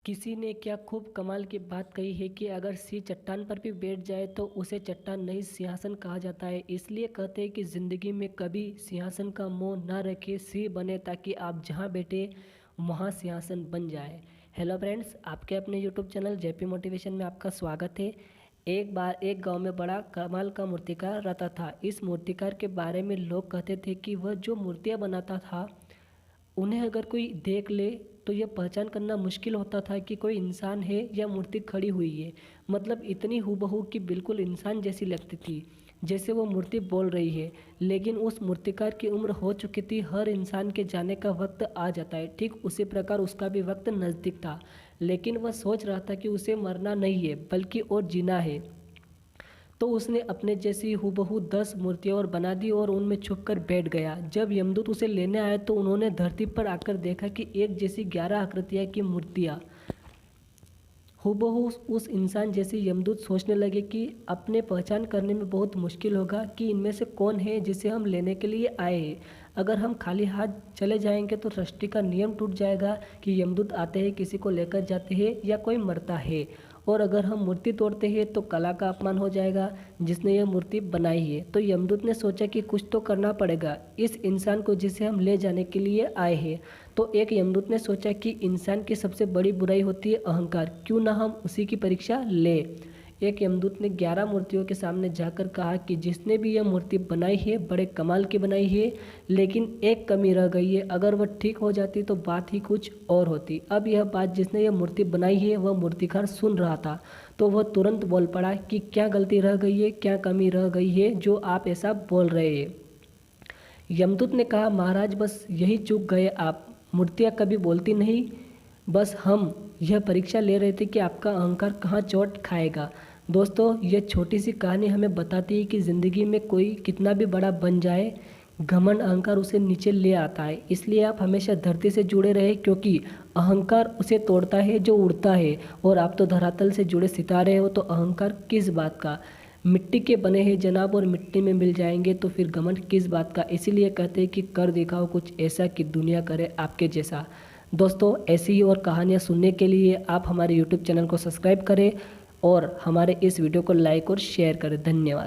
किसी ने क्या खूब कमाल की बात कही है कि अगर सिंह चट्टान पर भी बैठ जाए तो उसे चट्टान नहीं सिंहासन कहा जाता है। इसलिए कहते हैं कि ज़िंदगी में कभी सिंहासन का मोह ना रखे, सिंह बने ताकि आप जहां बैठे वहां सिंहासन बन जाए। हेलो फ्रेंड्स, आपके अपने यूट्यूब चैनल जेपी मोटिवेशन में आपका स्वागत है। एक बार एक गांव में बड़ा कमाल का मूर्तिकार रहता था। इस मूर्तिकार के बारे में लोग कहते थे कि वह जो मूर्तियाँ बनाता था उन्हें अगर कोई देख ले तो यह पहचान करना मुश्किल होता था कि कोई इंसान है या मूर्ति खड़ी हुई है। मतलब इतनी हूबहू कि बिल्कुल इंसान जैसी लगती थी, जैसे वो मूर्ति बोल रही है। लेकिन उस मूर्तिकार की उम्र हो चुकी थी। हर इंसान के जाने का वक्त आ जाता है, ठीक उसी प्रकार उसका भी वक्त नज़दीक था। लेकिन वह सोच रहा था कि उसे मरना नहीं है बल्कि और जीना है। तो उसने अपने जैसी हूबहू 10 मूर्तियाँ और बना दी और उनमें छुपकर बैठ गया। जब यमदूत उसे लेने आए तो उन्होंने धरती पर आकर देखा कि एक जैसी 11 आकृतियाँ की मूर्तियाँ हूबहू उस इंसान जैसी। यमदूत सोचने लगे कि अपने पहचान करने में बहुत मुश्किल होगा कि इनमें से कौन है जिसे हम लेने के लिए आए हैं। अगर हम खाली हाथ चले जाएंगे तो सृष्टि का नियम टूट जाएगा कि यमदूत आते हैं, किसी को लेकर जाते हैं या कोई मरता है। और अगर हम मूर्ति तोड़ते हैं तो कला का अपमान हो जाएगा जिसने यह मूर्ति बनाई है। तो यमदूत ने सोचा कि कुछ तो करना पड़ेगा इस इंसान को जिसे हम ले जाने के लिए आए हैं। तो एक यमदूत ने सोचा कि इंसान की सबसे बड़ी बुराई होती है अहंकार, क्यों ना हम उसी की परीक्षा ले। एक यमदूत ने 11 मूर्तियों के सामने जाकर कहा कि जिसने भी यह मूर्ति बनाई है बड़े कमाल की बनाई है, लेकिन एक कमी रह गई है। अगर वह ठीक हो जाती तो बात ही कुछ और होती। अब यह बात जिसने यह मूर्ति बनाई है वह मूर्तिकार सुन रहा था। तो वह तुरंत बोल पड़ा कि क्या गलती रह गई है, क्या कमी रह गई है जो आप ऐसा बोल रहे हैं। यमदूत ने कहा, महाराज बस यही चूक गए आप। मूर्तियाँ कभी बोलती नहीं, बस हम यह परीक्षा ले रहे थे कि आपका अहंकार कहाँ चोट खाएगा। दोस्तों, यह छोटी सी कहानी हमें बताती है कि ज़िंदगी में कोई कितना भी बड़ा बन जाए, घमंड अहंकार उसे नीचे ले आता है। इसलिए आप हमेशा धरती से जुड़े रहे, क्योंकि अहंकार उसे तोड़ता है जो उड़ता है। और आप तो धरातल से जुड़े सितारे हो, तो अहंकार किस बात का। मिट्टी के बने हैं जनाब और मिट्टी में मिल जाएंगे, तो फिर घमंड किस बात का। इसीलिए कहते हैं कि कर दिखाओ कुछ ऐसा कि दुनिया करे आपके जैसा। दोस्तों, ऐसी ही और कहानियाँ सुनने के लिए आप हमारे यूट्यूब चैनल को सब्सक्राइब करें और हमारे इस वीडियो को लाइक और शेयर करें। धन्यवाद।